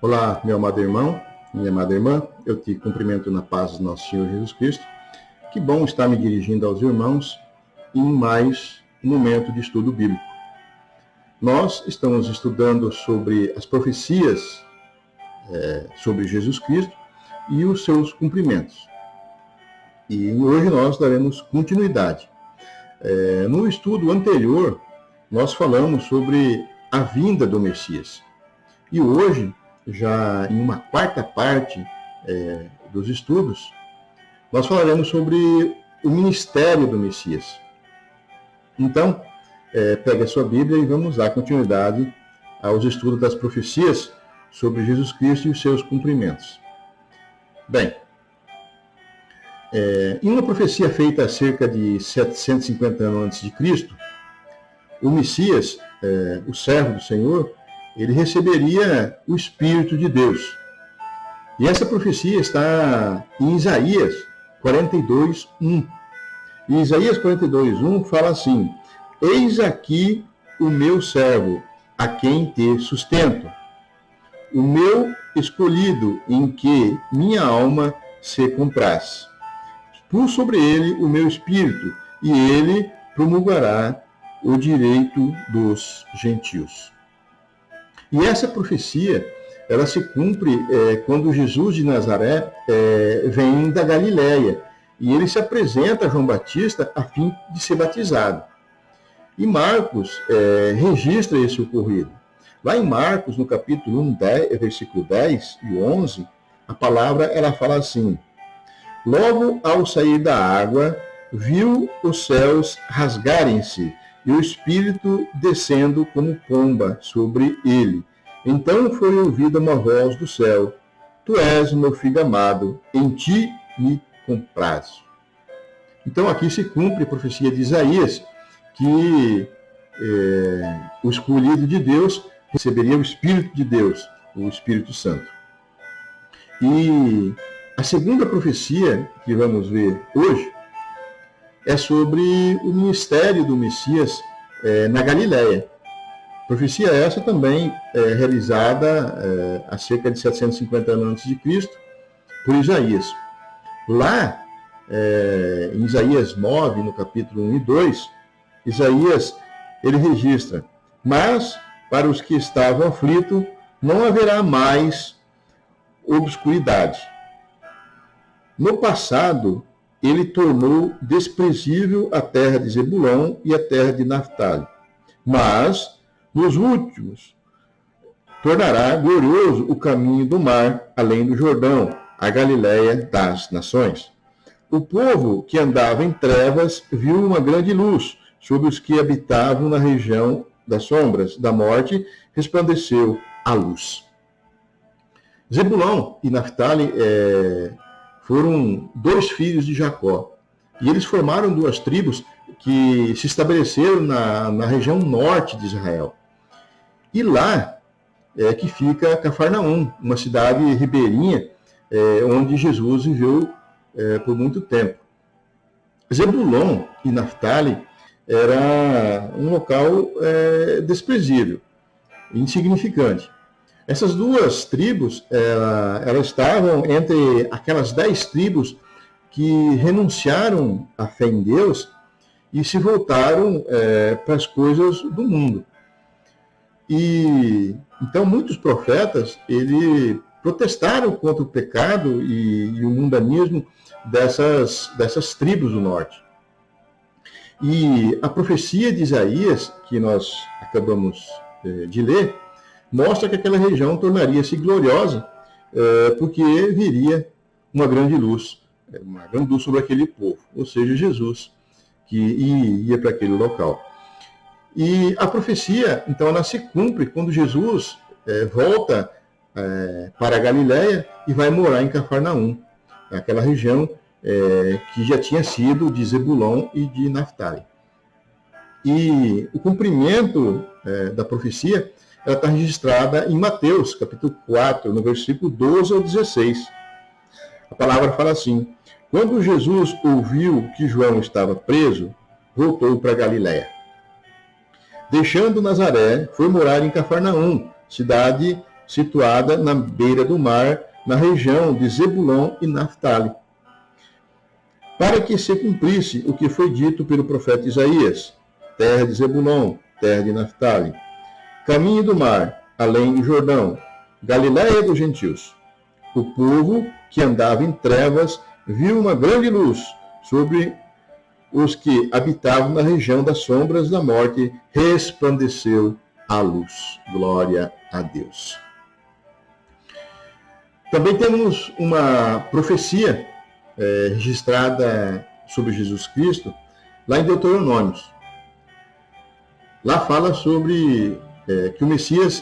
Olá, meu amado irmão, minha amada irmã, eu te cumprimento na paz do nosso Senhor Jesus Cristo. Que bom estar me dirigindo aos irmãos em mais um momento de estudo bíblico. Nós estamos estudando sobre as profecias sobre Jesus Cristo e os seus cumprimentos. E hoje nós daremos continuidade. No estudo anterior, nós falamos sobre a vinda do Messias. E hoje, já em uma quarta parte dos estudos, nós falaremos sobre o ministério do Messias. Então, pegue a sua Bíblia e vamos dar continuidade aos estudos das profecias sobre Jesus Cristo e os seus cumprimentos. Bem, em uma profecia feita há cerca de 750 anos a.C., o Messias, o servo do Senhor, ele receberia o Espírito de Deus. E essa profecia está em Isaías 42:1. E Isaías 42:1 fala assim: Eis aqui o meu servo, a quem te sustento, o meu escolhido, em que minha alma se compraz. Pus sobre ele o meu espírito, e ele promulgará o direito dos gentios. E essa profecia, ela se cumpre quando Jesus de Nazaré vem da Galileia, e ele se apresenta a João Batista a fim de ser batizado. E Marcos registra esse ocorrido. Lá em Marcos, no capítulo 1, versículo 10 e 11, a palavra ela fala assim: Logo ao sair da água, viu os céus rasgarem-se, e o Espírito descendo como pomba sobre ele. Então foi ouvida uma voz do céu: Tu és o meu filho amado, em ti me comprazo. Então aqui se cumpre a profecia de Isaías, que o escolhido de Deus receberia o Espírito de Deus, o Espírito Santo. E a segunda profecia que vamos ver hoje é sobre o ministério do Messias na Galileia. Profecia essa também realizada há cerca de 750 anos a.C. por Isaías. Lá, em Isaías 9, no capítulo 1 e 2, Isaías ele registra: Mas para os que estavam aflitos não haverá mais obscuridade. No passado, ele tornou desprezível a terra de Zebulão e a terra de Naftali. Mas, nos últimos, tornará glorioso o caminho do mar, além do Jordão, a Galileia das nações. O povo que andava em trevas viu uma grande luz. Sobre os que habitavam na região das sombras da morte, resplandeceu a luz. Zebulão e Naftali foram dois filhos de Jacó. E eles formaram duas tribos que se estabeleceram na região norte de Israel. E lá é que fica Cafarnaum, uma cidade ribeirinha, onde Jesus viveu por muito tempo. Zebulão e Naftali era um local desprezível, insignificante. Essas duas tribos, elas estavam entre aquelas 10 tribos que renunciaram à fé em Deus e se voltaram para as coisas do mundo. E então muitos profetas protestaram contra o pecado e o mundanismo dessas tribos do norte. E a profecia de Isaías, que nós acabamos de ler, mostra que aquela região tornaria-se gloriosa, porque viria uma grande luz sobre aquele povo, ou seja, Jesus, que ia para aquele local. E a profecia, então, ela se cumpre quando Jesus volta para a Galileia e vai morar em Cafarnaum, aquela região que já tinha sido de Zebulão e de Naftali. E o cumprimento da profecia, ela está registrada em Mateus, capítulo 4, no versículo 12 ao 16. A palavra fala assim: Quando Jesus ouviu que João estava preso, voltou para Galileia. Deixando Nazaré, foi morar em Cafarnaum, cidade situada na beira do mar, na região de Zebulon e Naftali, para que se cumprisse o que foi dito pelo profeta Isaías: terra de Zebulon, terra de Naftali, caminho do mar, além do Jordão, Galiléia dos gentios. O povo que andava em trevas viu uma grande luz. Sobre os que habitavam na região das sombras da morte, resplandeceu a luz. Glória a Deus. Também temos uma profecia registrada sobre Jesus Cristo, lá em Deuteronômios. Lá fala sobre que o Messias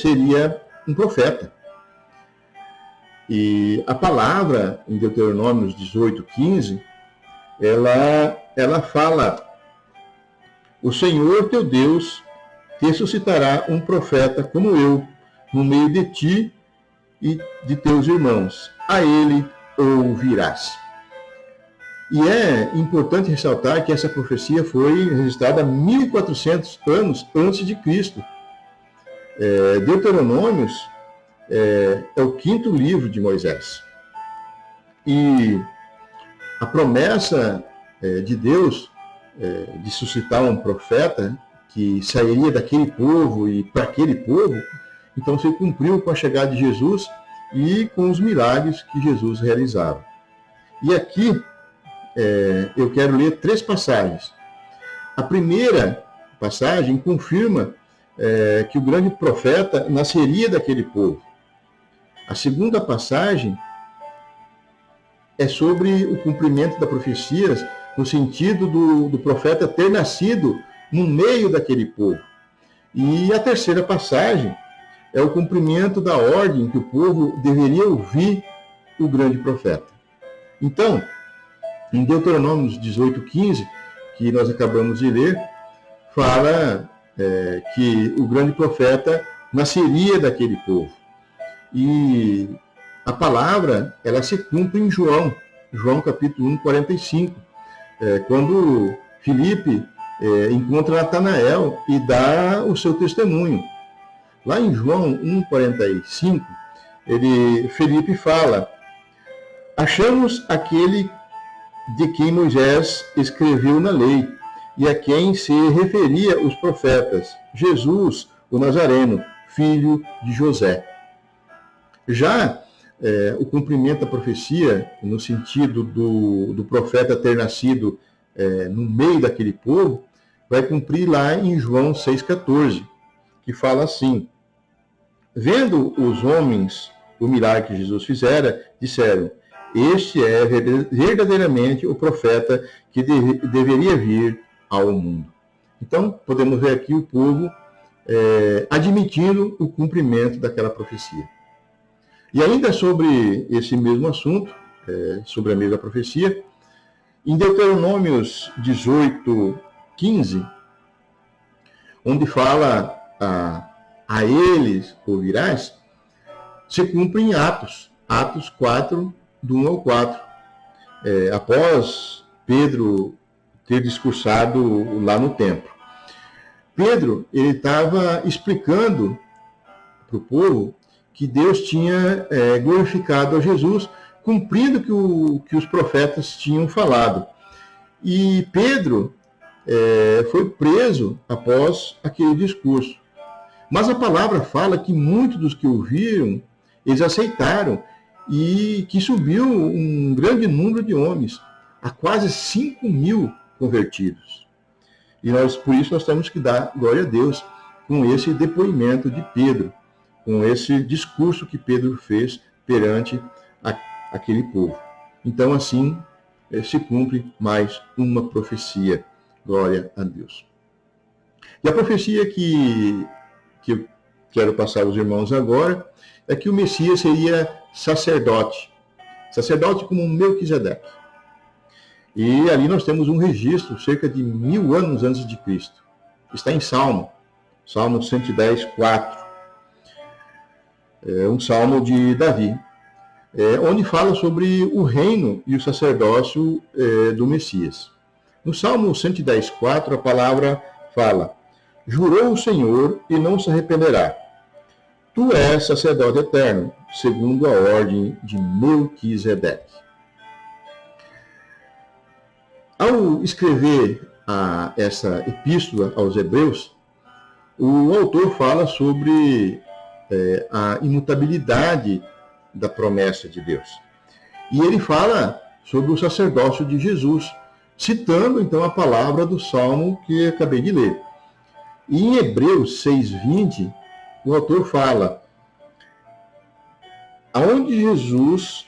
seria um profeta. E a palavra, em Deuteronômios 18:15, ela fala: o Senhor teu Deus te suscitará um profeta como eu, no meio de ti e de teus irmãos. A ele ouvirás. E é importante ressaltar que essa profecia foi registrada 1400 anos antes de Cristo. Deuteronômios é o 5º livro de Moisés. E a promessa de Deus de suscitar um profeta que sairia daquele povo e para aquele povo, então se cumpriu com a chegada de Jesus e com os milagres que Jesus realizava. E aqui eu quero ler 3 passagens. A primeira passagem confirma que o grande profeta nasceria daquele povo. A segunda passagem é sobre o cumprimento da profecia, no sentido do profeta ter nascido no meio daquele povo. E a terceira passagem é o cumprimento da ordem que o povo deveria ouvir o grande profeta. Então, em Deuteronômio 18:15, que nós acabamos de ler, fala que o grande profeta nasceria daquele povo. E a palavra, ela se cumpre em João capítulo 1:45, quando Filipe encontra Natanael e dá o seu testemunho. Lá em João 1:45, Filipe fala: achamos aquele de quem Moisés escreveu na lei e a quem se referia os profetas, Jesus, o Nazareno, filho de José. Já o cumprimento da profecia, no sentido do profeta ter nascido no meio daquele povo, vai cumprir lá em João 6,14, que fala assim: vendo os homens o milagre que Jesus fizera, disseram: este é verdadeiramente o profeta que deveria vir ao mundo. Então, podemos ver aqui o povo admitindo o cumprimento daquela profecia. E ainda sobre esse mesmo assunto, sobre a mesma profecia, em Deuteronômios 18:15, onde fala a eles ouvirás, se cumpre em Atos 4, do 1 ao 4. Após Pedro ter discursado lá no templo. Pedro, ele estava explicando para o povo que Deus tinha glorificado a Jesus, cumprindo que os profetas tinham falado. E Pedro foi preso após aquele discurso. Mas a palavra fala que muitos dos que ouviram, eles aceitaram, e que subiu um grande número de homens, a quase 5.000 convertidos. E por isso nós temos que dar glória a Deus com esse depoimento de Pedro, com esse discurso que Pedro fez perante aquele povo. Então, assim, se cumpre mais uma profecia. Glória a Deus. E a profecia que eu quero passar aos irmãos agora é que o Messias seria sacerdote como Melquisedeque. E ali nós temos um registro cerca de 1000 anos antes de Cristo. Está em Salmo 110:4. É um salmo de Davi, onde fala sobre o reino e o sacerdócio do Messias. No Salmo 110:4, a palavra fala: jurou o Senhor e não se arrependerá. Tu és sacerdote eterno, segundo a ordem de Melquisedeque. Ao escrever essa epístola aos Hebreus, o autor fala sobre a imutabilidade da promessa de Deus. E ele fala sobre o sacerdócio de Jesus, citando então a palavra do Salmo que acabei de ler. E em Hebreus 6:20, o autor fala: aonde Jesus,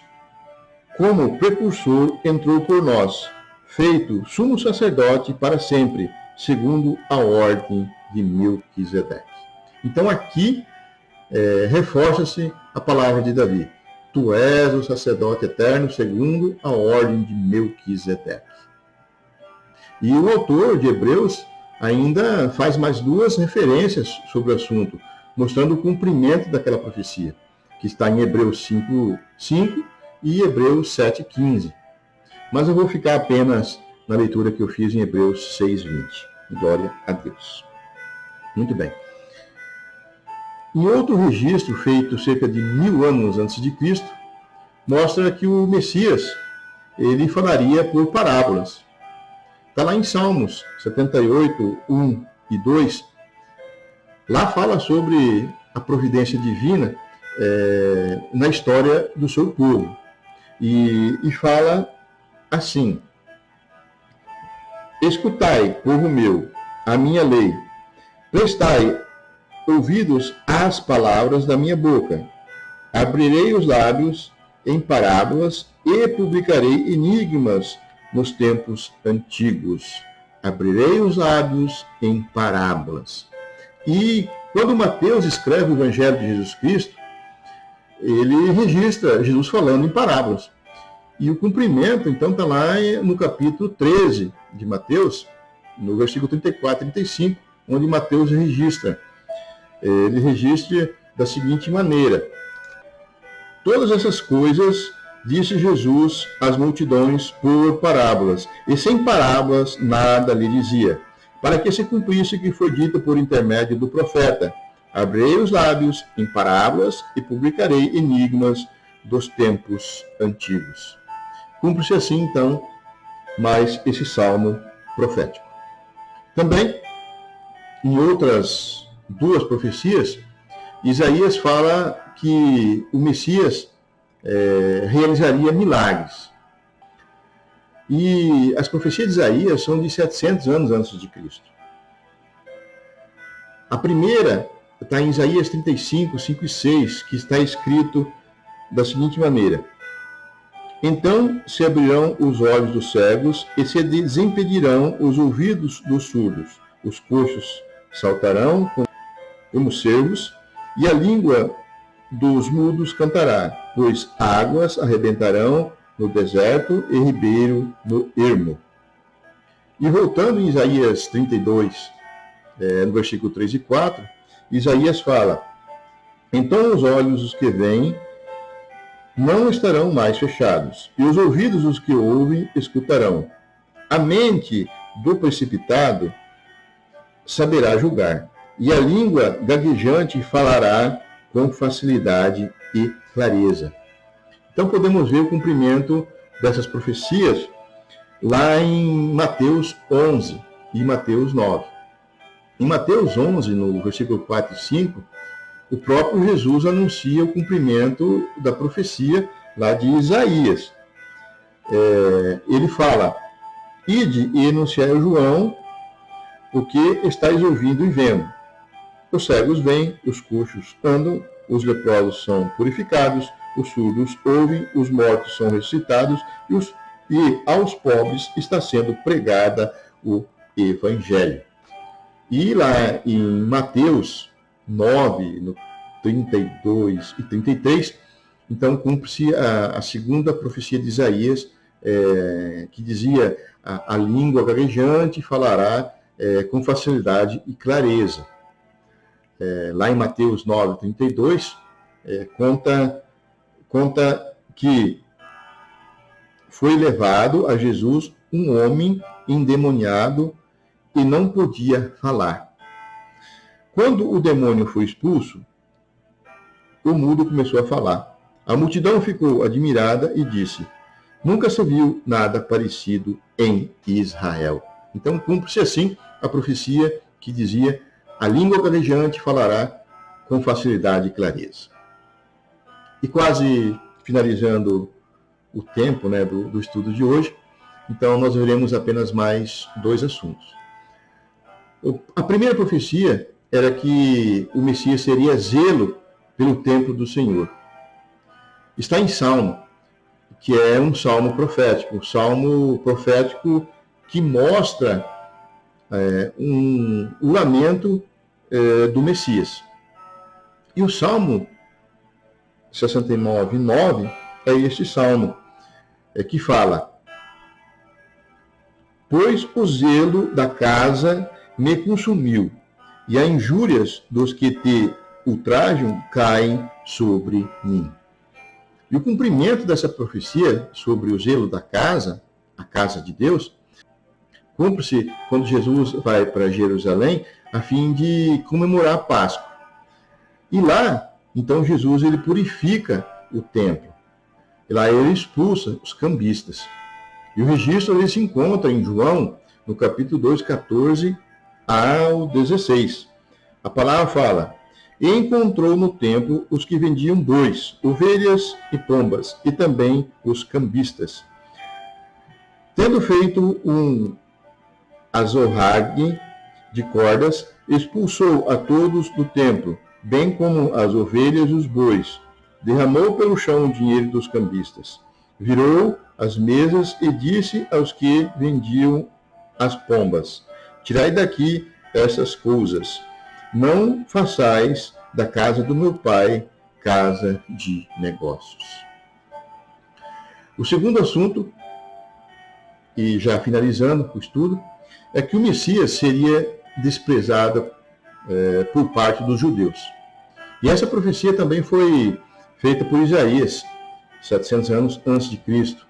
como precursor, entrou por nós, feito sumo sacerdote para sempre, segundo a ordem de Melquisedeque. Então aqui reforça-se a palavra de Davi: tu és o sacerdote eterno, segundo a ordem de Melquisedeque. E o autor de Hebreus ainda faz mais duas referências sobre o assunto, mostrando o cumprimento daquela profecia, que está em Hebreus 5:5 e Hebreus 7:15. Mas eu vou ficar apenas na leitura que eu fiz em Hebreus 6:20. Glória a Deus. Muito bem. Em outro registro, feito cerca de 1000 anos antes de Cristo, mostra que o Messias ele falaria por parábolas. Está lá em Salmos 78, 1 e 2. Lá fala sobre a providência divina na história do seu povo. E fala assim: escutai, povo meu, a minha lei, prestai ouvidos às palavras da minha boca. Abrirei os lábios em parábolas e publicarei enigmas nos tempos antigos. Abrirei os lábios em parábolas. E quando Mateus escreve o Evangelho de Jesus Cristo, ele registra Jesus falando em parábolas. E o cumprimento, então, está lá no capítulo 13 de Mateus, no versículo 34 e 35, onde Mateus registra. Ele registra da seguinte maneira: todas essas coisas disse Jesus às multidões por parábolas, e sem parábolas nada lhe dizia, para que se cumprisse o que foi dito por intermédio do profeta: abrirei os lábios em parábolas e publicarei enigmas dos tempos antigos. Cumpre-se assim, então, mais esse salmo profético. Também, em outras duas profecias, Isaías fala que o Messias realizaria milagres. E as profecias de Isaías são de 700 anos antes de Cristo. A primeira está em Isaías 35, 5 e 6, que está escrito da seguinte maneira: então se abrirão os olhos dos cegos e se desimpedirão os ouvidos dos surdos. Os coxos saltarão como cervos e a língua dos mudos cantará, pois águas arrebentarão no deserto e ribeiro no ermo. E voltando em Isaías 32, no versículo 3 e 4, Isaías fala: então os olhos dos que veem não estarão mais fechados, e os ouvidos dos que ouvem escutarão. A mente do precipitado saberá julgar, e a língua gaguejante falará com facilidade e clareza. Então podemos ver o cumprimento dessas profecias lá em Mateus 11 e Mateus 9. Em Mateus 11, no versículo 4 e 5, o próprio Jesus anuncia o cumprimento da profecia lá de Isaías. Ele fala: ide e anunciai a João o que estáis ouvindo e vendo. Os cegos vêm, os coxos andam, os leprosos são purificados, os surdos ouvem, os mortos são ressuscitados e aos pobres está sendo pregada o Evangelho. E lá em Mateus 9, no 32 e 33, então cumpre-se a segunda profecia de Isaías, que dizia: a língua gaguejante falará com facilidade e clareza. Lá em Mateus 9, 32, conta que foi levado a Jesus um homem endemoniado e não podia falar. Quando o demônio foi expulso, o mudo começou a falar. A multidão ficou admirada e disse: nunca se viu nada parecido em Israel. Então cumpre-se assim a profecia que dizia: a língua gaguejante falará com facilidade e clareza. E quase finalizando o tempo, né, do estudo de hoje, então nós veremos apenas mais 2 assuntos. A primeira profecia era que o Messias seria zelo pelo templo do Senhor. Está em Salmo, que é um salmo profético. Um salmo profético que mostra o lamento do Messias. E o Salmo 69:9 é este salmo que fala: pois o zelo da casa me consumiu, e as injúrias dos que te ultrajam caem sobre mim. E o cumprimento dessa profecia sobre o zelo da casa, a casa de Deus, cumpre-se quando Jesus vai para Jerusalém a fim de comemorar a Páscoa. E lá, então, Jesus ele purifica o templo. E lá ele expulsa os cambistas. E o registro ele se encontra em João, no capítulo 2, 14 ao 16. A palavra fala: e encontrou no templo os que vendiam bois, ovelhas e pombas, e também os cambistas. Tendo feito um azorrague de cordas, expulsou a todos do templo, bem como as ovelhas e os bois. Derramou pelo chão o dinheiro dos cambistas. Virou as mesas e disse aos que vendiam as pombas: tirai daqui essas coisas. Não façais da casa do meu pai casa de negócios. O segundo assunto, e já finalizando o estudo, é que o Messias seria desprezado por parte dos judeus. E essa profecia também foi feita por Isaías, 700 anos antes de Cristo.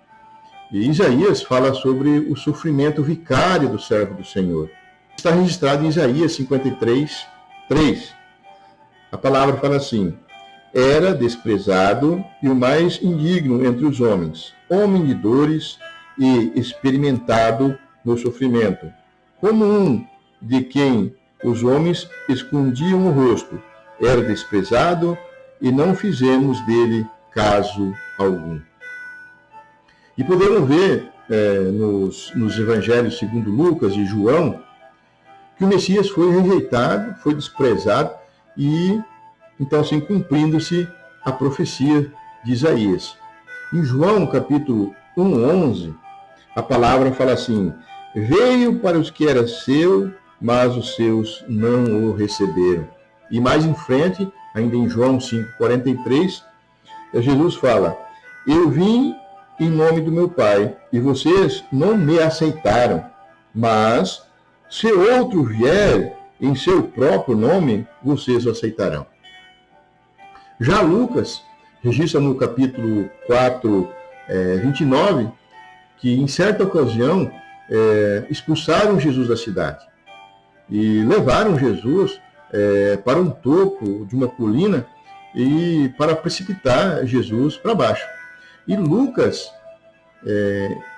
E Isaías fala sobre o sofrimento vicário do servo do Senhor. Está registrado em Isaías 53:3. A palavra fala assim: era desprezado e o mais indigno entre os homens, homem de dores e experimentado no sofrimento, como um de quem os homens escondiam o rosto. Era desprezado e não fizemos dele caso algum. E podemos ver nos evangelhos segundo Lucas e João que o Messias foi rejeitado, foi desprezado e, então, assim, cumprindo-se a profecia de Isaías. Em João, capítulo 1:11, a palavra fala assim: veio para os que era seu, mas os seus não o receberam. E mais em frente, ainda em João 5:43, Jesus fala: eu vim em nome do meu Pai, e vocês não me aceitaram, mas se outro vier em seu próprio nome, vocês o aceitarão. Já Lucas registra no capítulo 4:29, que em certa ocasião expulsaram Jesus da cidade e levaram Jesus para um topo de uma colina e para precipitar Jesus para baixo. E Lucas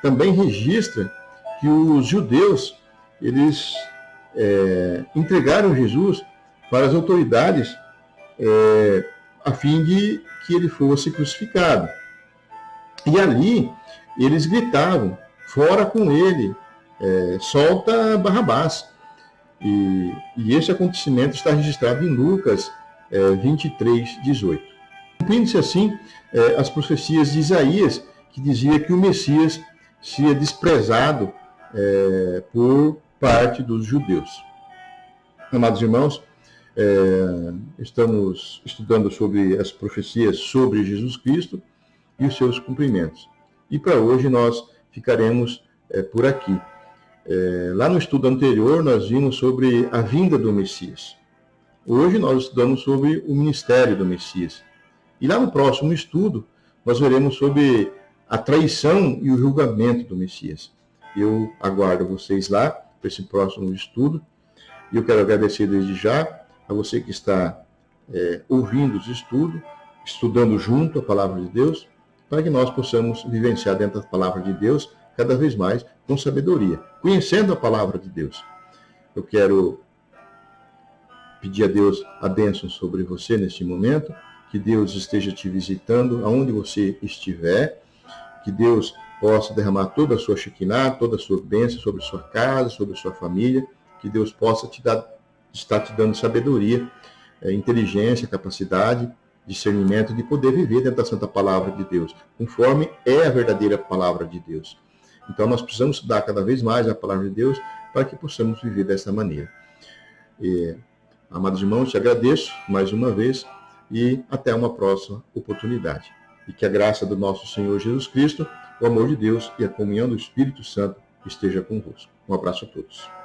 também registra que os judeus eles entregaram Jesus para as autoridades a fim de que ele fosse crucificado. E ali eles gritavam: fora com ele, solta Barrabás. E esse acontecimento está registrado em Lucas 23:18. Cumprindo-se assim as profecias de Isaías, que dizia que o Messias seria desprezado por parte dos judeus. Amados irmãos, estamos estudando sobre as profecias sobre Jesus Cristo e os seus cumprimentos. E para hoje nós ficaremos por aqui. Lá no estudo anterior nós vimos sobre a vinda do Messias. Hoje nós estudamos sobre o ministério do Messias. E lá no próximo estudo nós veremos sobre a traição e o julgamento do Messias. Eu aguardo vocês lá para esse próximo estudo. E eu quero agradecer desde já a você que está ouvindo os estudos, estudando junto a palavra de Deus, para que nós possamos vivenciar dentro da palavra de Deus cada vez mais com sabedoria, conhecendo a palavra de Deus. Eu quero pedir a Deus a bênção sobre você neste momento, que Deus esteja te visitando aonde você estiver, que Deus possa derramar toda a sua Shekinah, toda a sua bênção sobre a sua casa, sobre a sua família, que Deus possa estar te dando sabedoria, inteligência, capacidade, discernimento de poder viver dentro da Santa Palavra de Deus, conforme é a verdadeira Palavra de Deus. Então nós precisamos estudar cada vez mais a Palavra de Deus para que possamos viver dessa maneira. Amados irmãos, te agradeço mais uma vez e até uma próxima oportunidade. E que a graça do nosso Senhor Jesus Cristo, o amor de Deus e a comunhão do Espírito Santo esteja convosco. Um abraço a todos.